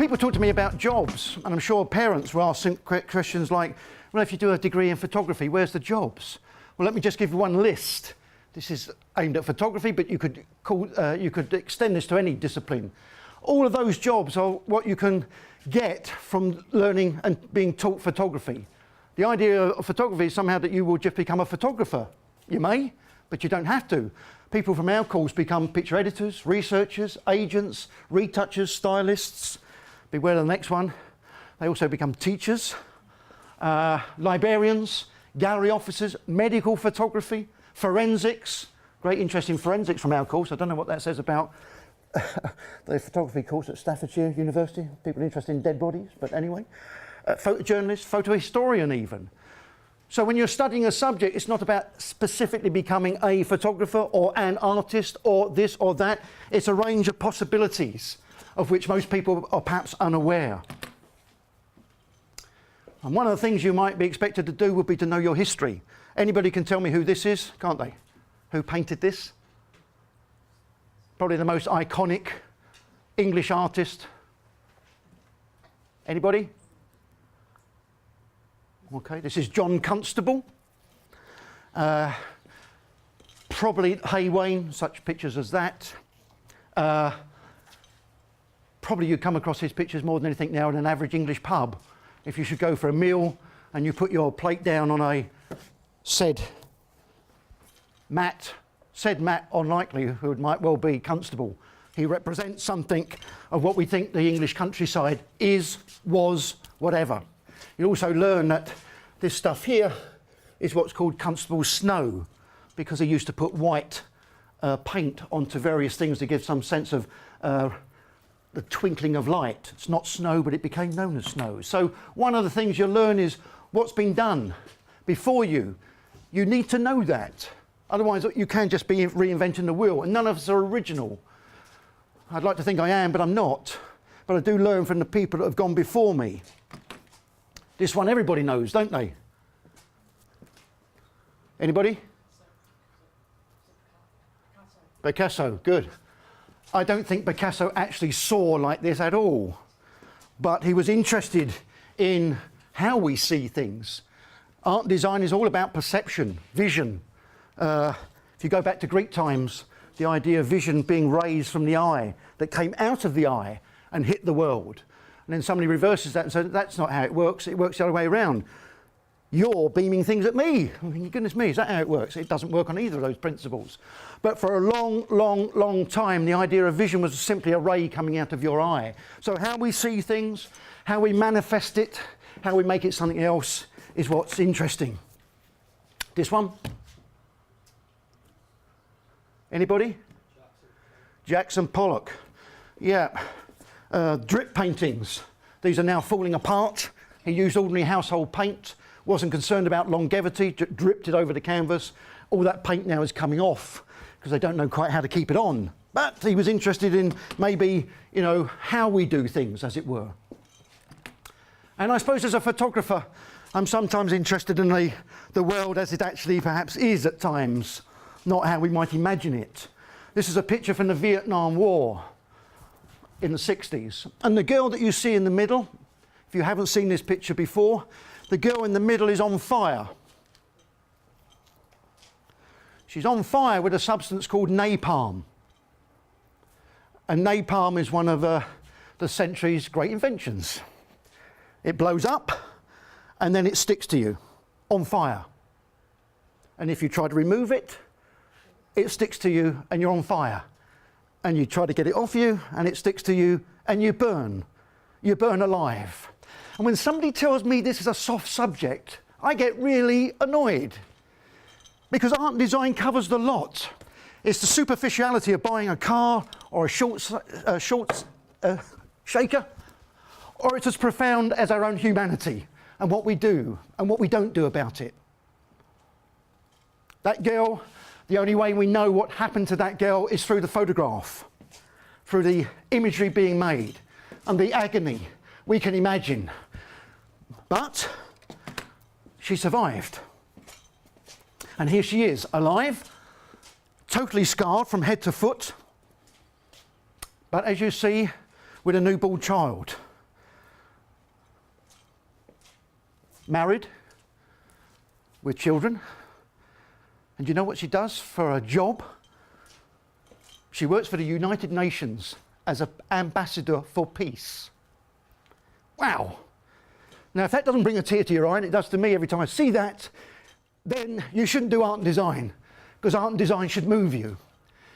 People talk to me about jobs, and I'm sure parents will ask questions like, well, if you do a degree in photography, where's the jobs? Well, let me just give you one list. This is aimed at photography, but you could extend this to any discipline. All of those jobs are what you can get from learning and being taught photography. The idea of photography is somehow that you will just become a photographer. You may, but you don't have to. People from our course become picture editors, researchers, agents, retouchers, stylists. Beware of the next one. They also become teachers, librarians, gallery officers, medical photography, forensics. Great interest in forensics from our course. I don't know what that says about the photography course at Staffordshire University. People interested in dead bodies, but anyway. Photojournalist, photo historian even. So when you're studying a subject, it's not about specifically becoming a photographer or an artist or this or that. It's a range of possibilities of which most people are perhaps unaware. And one of the things you might be expected to do would be to know your history. Anybody can tell me who this is, can't they? Who painted this? Probably the most iconic English artist. Anybody? Okay, this is John Constable. Probably Hay Wain, such pictures as that. Probably you come across his pictures more than anything now in an average English pub. If you should go for a meal and you put your plate down on a said mat on likelihood might well be Constable. He represents something of what we think the English countryside is, was, whatever. You also learn that this stuff here is what's called Constable's snow, because he used to put white paint onto various things to give some sense of the twinkling of light. It's not snow, but it became known as snow. So one of the things you'll learn is what's been done before you. You need to know that. Otherwise, you can just be reinventing the wheel, and none of us are original. I'd like to think I am, but I'm not. But I do learn from the people that have gone before me. This one everybody knows, don't they? Anybody? Picasso, good. I don't think Picasso actually saw like this at all, but he was interested in how we see things. Art and design is all about perception, vision. If you go back to Greek times, the idea of vision being rays from the eye that came out of the eye and hit the world. And then somebody reverses that and says, that's not how it works the other way around. You're beaming things at me. I mean, goodness me, is that how it works? It doesn't work on either of those principles. But for a long time, the idea of vision was simply a ray coming out of your eye. So how we see things, how we manifest it, how we make it something else is what's interesting. This one? Anybody? Jackson Pollock. Yeah. Drip paintings. These are now falling apart. He used ordinary household paint, wasn't concerned about longevity, dripped it over the canvas. All that paint now is coming off because they don't know quite how to keep it on. But he was interested in maybe, you know, how we do things, as it were. And I suppose as a photographer, I'm sometimes interested in the world as it actually perhaps is at times, not how we might imagine it. This is a picture from the Vietnam War in the 60s. And the girl that you see in the middle, if you haven't seen this picture before, the girl in the middle is on fire. She's on fire with a substance called napalm. And napalm is one of the century's great inventions. It blows up and then it sticks to you on fire. And if you try to remove it, it sticks to you and you're on fire. And you try to get it off you and it sticks to you and you burn. You burn alive. And when somebody tells me this is a soft subject, I get really annoyed. Because art and design covers the lot. It's the superficiality of buying a car or a short shaker, or it's as profound as our own humanity and what we do and what we don't do about it. That girl, the only way we know what happened to that girl is through the photograph, through the imagery being made and the agony we can imagine. But she survived. And here she is, alive, totally scarred from head to foot, but as you see, with a newborn child. married, with children. And you know what she does for a job? She works for the United Nations as an ambassador for peace. Wow. Now, if that doesn't bring a tear to your eye, and it does to me every time I see that, then you shouldn't do art and design, because art and design should move you.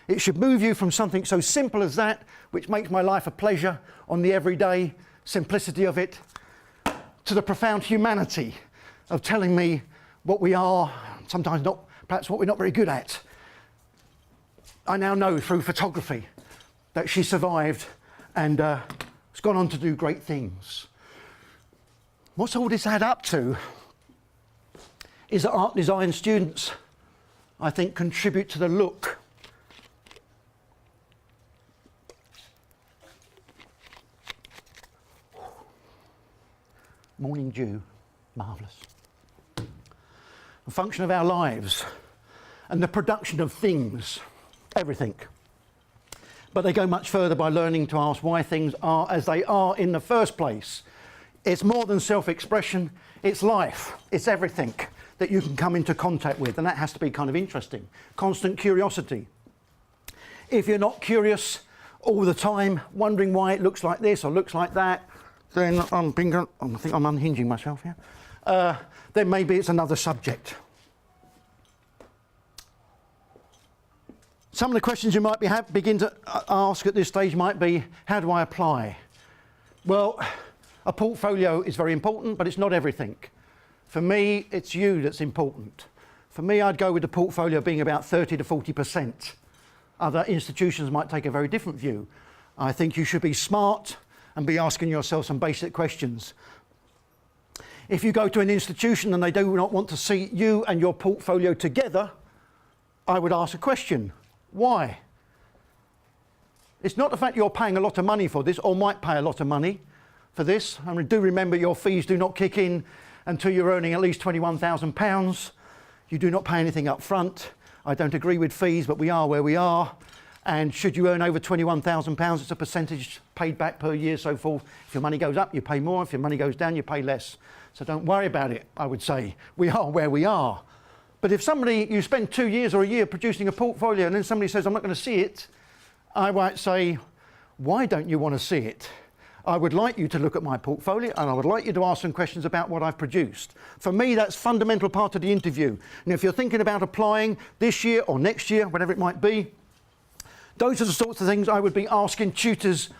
It should move you from something so simple as that, which makes my life a pleasure on the everyday simplicity of it, to the profound humanity of telling me what we are, sometimes not, perhaps what we're not very good at. I now know through photography that she survived and has gone on to do great things. What's all this add up to is that art design students, I think, contribute to the look morning dew, marvellous. The function of our lives and the production of things, everything. But they go much further by learning to ask why things are as they are in the first place. It's more than self-expression, it's life, it's everything that you can come into contact with, and that has to be kind of interesting. Constant curiosity. If you're not curious all the time, wondering why it looks like this or looks like that, then I think I'm unhinging myself here. Then maybe it's another subject. Some of the questions you might begin to ask at this stage might be, how do I apply? Well, a portfolio is very important, but it's not everything. For me, it's you that's important. For me, I'd go with the portfolio being about 30 to 40%. Other institutions might take a very different view. I think you should be smart and be asking yourself some basic questions. If you go to an institution and they do not want to see you and your portfolio together, I would ask a question. Why? It's not the fact you're paying a lot of money for this, or might pay a lot of money for this. I mean, do remember your fees do not kick in until you're earning at least £21,000. You do not pay anything up front. I don't agree with fees, but we are where we are. And should you earn over £21,000, it's a percentage paid back per year, so forth. If your money goes up, you pay more. If your money goes down, you pay less. So don't worry about it, I would say. We are where we are. But if you spend 2 years or a year producing a portfolio and then somebody says, I'm not going to see it, I might say, why don't you want to see it? I would like you to look at my portfolio and I would like you to ask some questions about what I've produced. For me, that's a fundamental part of the interview. And if you're thinking about applying this year or next year, whatever it might be, those are the sorts of things I would be asking tutors,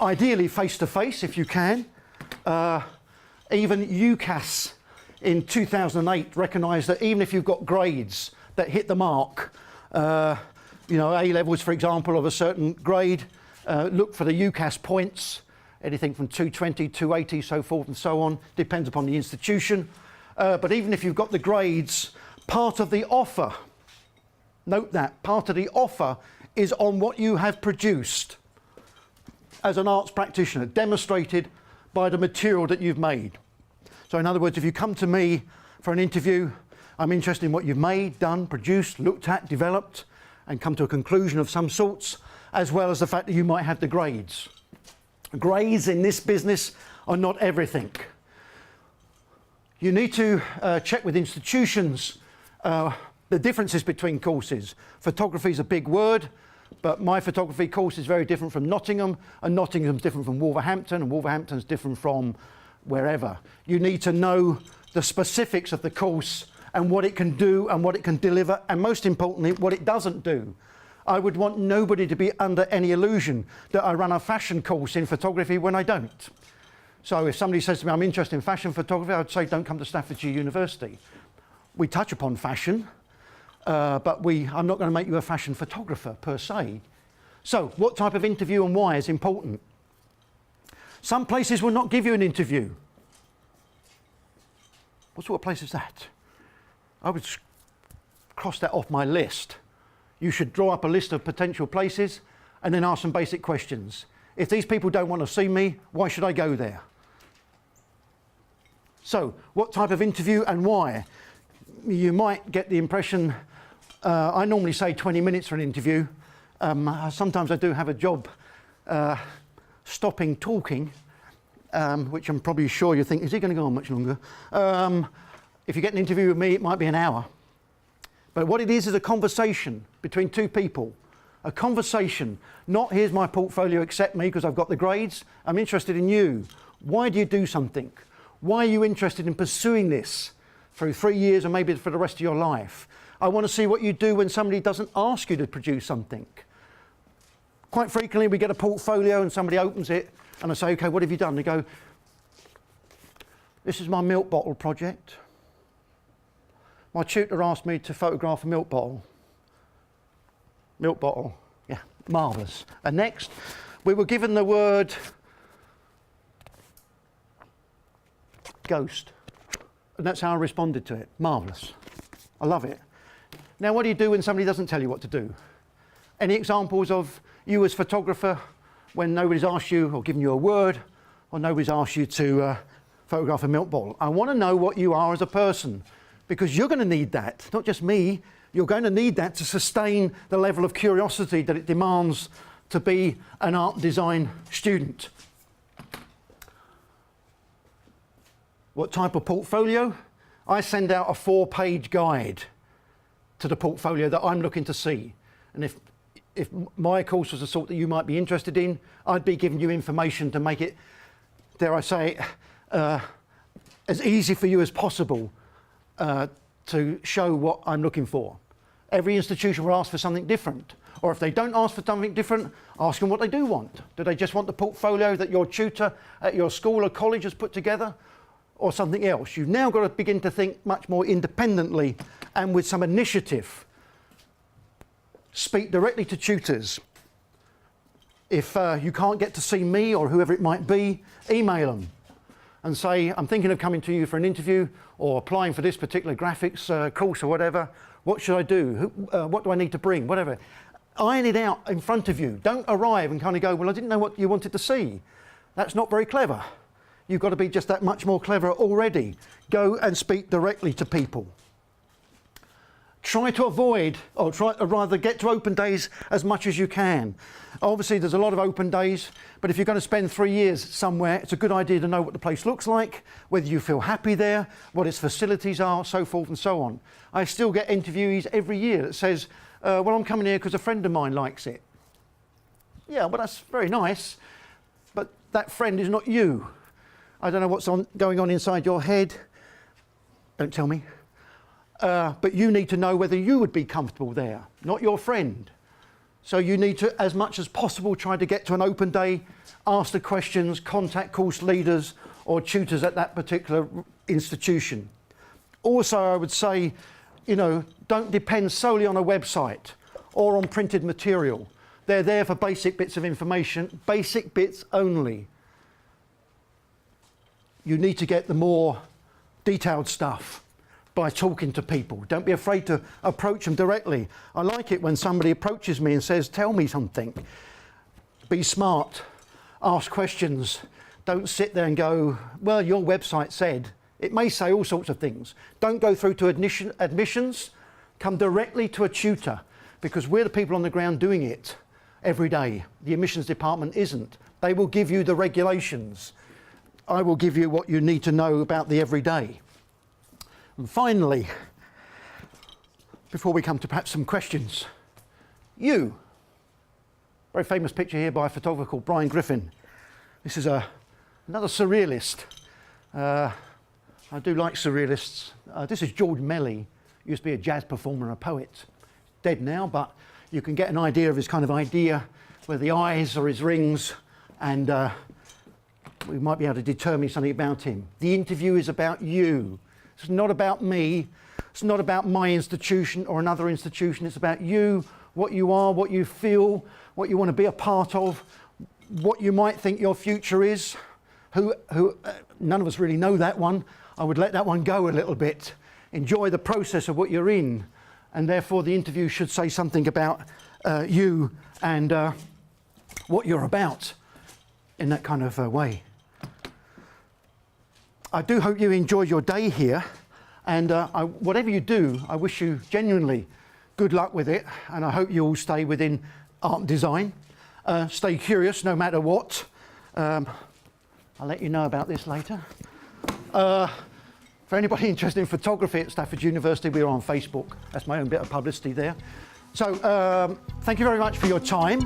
ideally face-to-face if you can. Even UCAS in 2008 recognised that even if you've got grades that hit the mark, you know, A-levels, for example, of a certain grade, look for the UCAS points, anything from 220, 280, so forth and so on, depends upon the institution. But even if you've got the grades, part of the offer, note that, part of the offer is on what you have produced as an arts practitioner, demonstrated by the material that you've made. So in other words, if you come to me for an interview, I'm interested in what you've made, done, produced, looked at, developed, and come to a conclusion of some sorts, as well as the fact that you might have the grades. Grades in this business are not everything. You need to check with institutions the differences between courses. Photography is a big word, but my photography course is very different from Nottingham, and Nottingham's different from Wolverhampton, and Wolverhampton's different from wherever. You need to know the specifics of the course and what it can do and what it can deliver, and most importantly, what it doesn't do. I would want nobody to be under any illusion that I run a fashion course in photography when I don't. So if somebody says to me, I'm interested in fashion photography, I'd say, don't come to Staffordshire University. We touch upon fashion, but I'm not going to make you a fashion photographer per se. So what type of interview and why is important? Some places will not give you an interview. What sort of place is that? I would cross that off my list. You should draw up a list of potential places and then ask some basic questions. If these people don't want to see me, why should I go there? So, what type of interview and why? You might get the impression, I normally say 20 minutes for an interview. Sometimes I do have a job stopping talking which I'm probably sure you think, is he going to go on much longer? If you get an interview with me, it might be an hour. But what it is a conversation between two people. A conversation, not here's my portfolio, accept me because I've got the grades. I'm interested in you. Why do you do something? Why are you interested in pursuing this through 3 years or maybe for the rest of your life? I want to see what you do when somebody doesn't ask you to produce something. Quite frequently we get a portfolio and somebody opens it and I say, okay, what have you done? They go, this is my milk bottle project. My tutor asked me to photograph a milk bottle. Milk bottle, yeah, marvellous. And next, we were given the word ghost. And that's how I responded to it. Marvellous. I love it. Now, what do you do when somebody doesn't tell you what to do? Any examples of you as photographer when nobody's asked you or given you a word or nobody's asked you to photograph a milk bottle? I want to know what you are as a person because you're going to need that, not just me. You're going to need that to sustain the level of curiosity that it demands to be an art design student. What type of portfolio? I send out a 4-page guide to the portfolio that I'm looking to see. And if my course was the sort that you might be interested in, I'd be giving you information to make it, dare I say, as easy for you as possible to show what I'm looking for. Every institution will ask for something different. Or if they don't ask for something different, ask them what they do want. Do they just want the portfolio that your tutor at your school or college has put together? Or something else? You've now got to begin to think much more independently and with some initiative. Speak directly to tutors. If you can't get to see me or whoever it might be, email them and say, I'm thinking of coming to you for an interview or applying for this particular graphics course or whatever. What should I do? What do I need to bring? Whatever. Iron it out in front of you. Don't arrive and kind of go, well, I didn't know what you wanted to see. That's not very clever. You've got to be just that much more clever already. Go and speak directly to people. Try to avoid, or rather get to open days as much as you can. Obviously there's a lot of open days, but if you're going to spend 3 years somewhere, it's a good idea to know what the place looks like, whether you feel happy there, what its facilities are, so forth and so on. I still get interviewees every year that says, well, I'm coming here because a friend of mine likes it. Yeah, well, that's very nice, but that friend is not you. I don't know what's going on inside your head. Don't tell me. But you need to know whether you would be comfortable there, not your friend. So you need to, as much as possible, try to get to an open day, ask the questions, contact course leaders or tutors at that particular institution. Also, I would say, you know, don't depend solely on a website or on printed material. They're there for basic bits of information, basic bits only. You need to get the more detailed stuff by talking to people. Don't be afraid to approach them directly. I like it when somebody approaches me and says, tell me something. Be smart, ask questions. Don't sit there and go, well, your website said. It may say all sorts of things. Don't go through to admissions. Come directly to a tutor because we're the people on the ground doing it every day. The admissions department isn't. They will give you the regulations. I will give you what you need to know about the everyday. And finally, before we come to perhaps some questions, you. Very famous picture here by a photographer called Brian Griffin. This is another surrealist. I do like surrealists. This is George Melly, used to be a jazz performer and a poet. Dead now, but you can get an idea of his kind of idea, where the eyes are his rings, and we might be able to determine something about him. The interview is about you. It's not about me. It's not about my institution or another institution. It's about you, what you are, what you feel, what you want to be a part of, what you might think your future is. None of us really know that one. I would let that one go a little bit. Enjoy the process of what you're in, and therefore the interview should say something about you and what you're about in that kind of way. I do hope you enjoyed your day here, and whatever you do, I wish you genuinely good luck with it, and I hope you all stay within art and design. Stay curious no matter what. I'll let you know about this later. For anybody interested in photography at Stafford University, we're on Facebook. That's my own bit of publicity there. So thank you very much for your time.